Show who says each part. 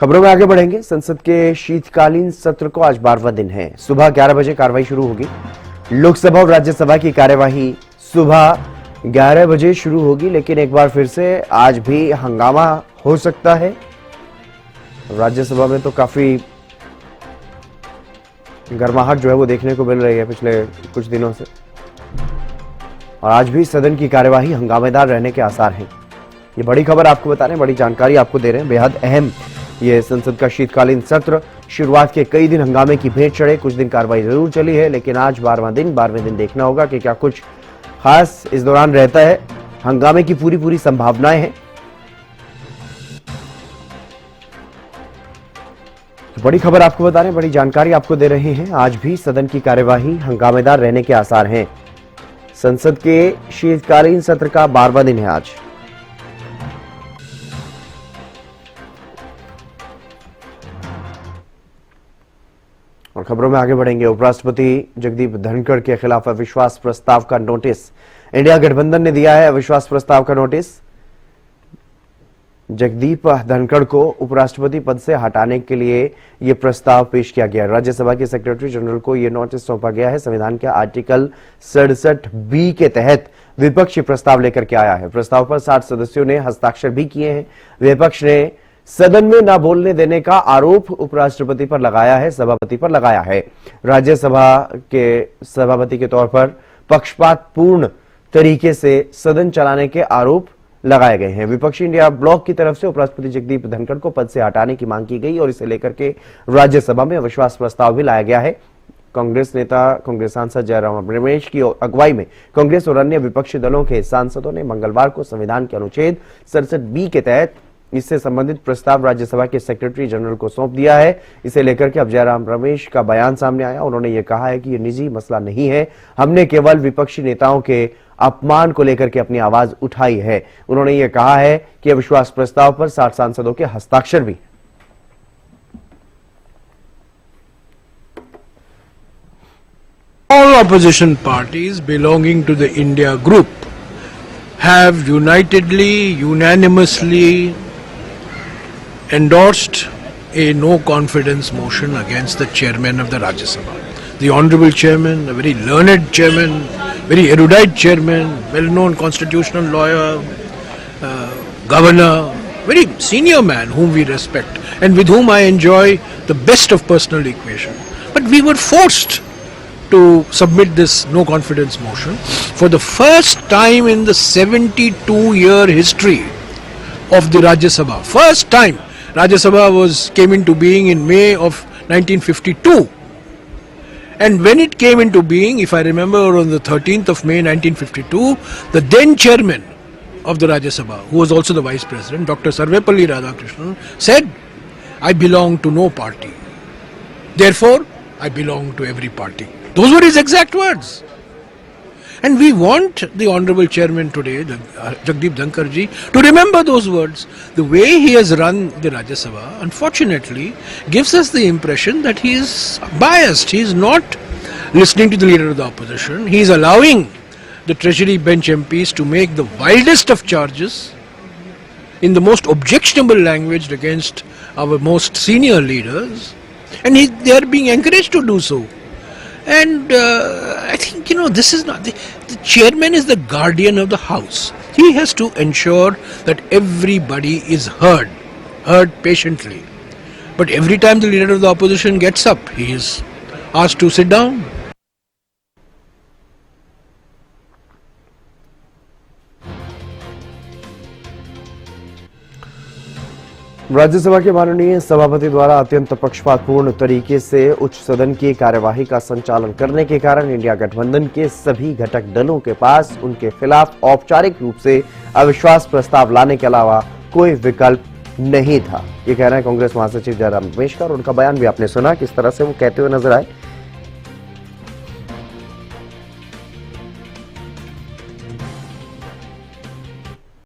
Speaker 1: खबरों में आगे बढ़ेंगे। संसद के शीतकालीन सत्र को आज 12वां दिन है। सुबह 11 बजे कार्रवाई शुरू होगी। लोकसभा और राज्यसभा की कार्यवाही सुबह 11 बजे शुरू होगी, लेकिन एक बार फिर से आज भी हंगामा हो सकता है। राज्यसभा में तो काफी गर्माहट जो है वो देखने को मिल रही है पिछले कुछ दिनों से, और आज भी सदन की कार्यवाही हंगामेदार रहने के आसार हैं। ये बड़ी खबर आपको बता रहे हैं, बड़ी जानकारी आपको दे रहे हैं, बेहद अहम ये संसद का शीतकालीन सत्र। शुरुआत के कई दिन हंगामे की भेंट चढ़े, कुछ दिन कार्रवाई जरूर चली है, लेकिन आज 12वें दिन देखना होगा कि क्या कुछ खास इस दौरान रहता है। हंगामे की पूरी संभावनाएं हैं। तो बड़ी खबर आपको बता रहे हैं, बड़ी जानकारी आपको दे रहे हैं। आज भी सदन की कार्यवाही हंगामेदार रहने के आसार हैं। संसद के शीतकालीन सत्र का 12वां दिन है आज। और खबरों में आगे बढ़ेंगे। उपराष्ट्रपति जगदीप धनखड़ के खिलाफ अविश्वास प्रस्ताव का नोटिस इंडिया गठबंधन ने दिया है। अविश्वास प्रस्ताव का नोटिस जगदीप धनखड़ को उपराष्ट्रपति पद से हटाने के लिए यह प्रस्ताव पेश किया गया। राज्यसभा के सेक्रेटरी जनरल को यह नोटिस सौंपा गया है। संविधान के आर्टिकल 67B के तहत विपक्ष प्रस्ताव लेकर के आया है। प्रस्ताव पर 60 सदस्यों ने हस्ताक्षर भी किए हैं। विपक्ष ने सदन में न बोलने देने का आरोप उपराष्ट्रपति पर लगाया है, सभापति पर लगाया है। राज्यसभा के सभापति के तौर पर पक्षपातपूर्ण तरीके से सदन चलाने के आरोप लगाए गए हैं। विपक्षी इंडिया ब्लॉक की तरफ से उपराष्ट्रपति जगदीप धनखड़ को पद से हटाने की मांग की गई और इसे लेकर के राज्यसभा में अविश्वास प्रस्ताव भी लाया गया है। कांग्रेस नेता, कांग्रेस सांसद जयराम रमेश की अगुवाई में कांग्रेस और अन्य विपक्षी दलों के सांसदों ने मंगलवार को संविधान के अनुच्छेद 67B के तहत इससे संबंधित प्रस्ताव राज्यसभा के सेक्रेटरी जनरल को सौंप दिया है। इसे लेकर के अब जयराम रमेश का बयान सामने आया। उन्होंने ये कहा है कि ये निजी मसला नहीं है, हमने केवल विपक्षी नेताओं के अपमान को लेकर के अपनी आवाज उठाई है। उन्होंने ये कहा है कि अविश्वास प्रस्ताव पर 60 सांसदों के हस्ताक्षर भी।
Speaker 2: All opposition parties belonging to the India group have unanimously endorsed a no confidence motion against the chairman of the Rajya Sabha. The honorable chairman, a very learned chairman, very erudite chairman, well-known constitutional lawyer, governor, very senior man whom we respect and with whom I enjoy the best of personal equation. But we were forced to submit this no confidence motion for the first time in the 72-year history of the Rajya Sabha. First time Rajya Sabha came into being in May of 1952. And when it came into being, if I remember, on the 13th of May 1952, the then chairman of the Rajya Sabha, who was also the vice president, Dr. Sarvepalli Radhakrishnan, said, I belong to no party. Therefore, I belong to every party. Those were his exact words. And we want the honorable chairman today, Jagdeep Dhankar ji, to remember those words. The way he has run the Rajya Sabha, unfortunately, gives us the impression that he is biased. He is not listening to the leader of the opposition. He is allowing the treasury bench MPs to make the wildest of charges in the most objectionable language against our most senior leaders. And they are being encouraged to do so. And I think, this is not, the chairman is the guardian of the house. He has to ensure that everybody is heard patiently. But every time the leader of the opposition gets up, he is asked to sit down.
Speaker 1: Rajya Sabha के माननीय सभापति द्वारा अत्यंत पक्षपातपूर्ण तरीके से उच्च सदन की कार्यवाही का संचालन करने के कारण इंडिया गठबंधन के सभी घटक दलों के पास उनके खिलाफ औपचारिक रूप से अविश्वास प्रस्ताव लाने के अलावा कोई विकल्प नहीं था। ये कह रहे हैं कांग्रेस महासचिव जयराम रमेश का, और उनका बयान भी आपने सुना किस तरह से वो कहते हुए नजर आए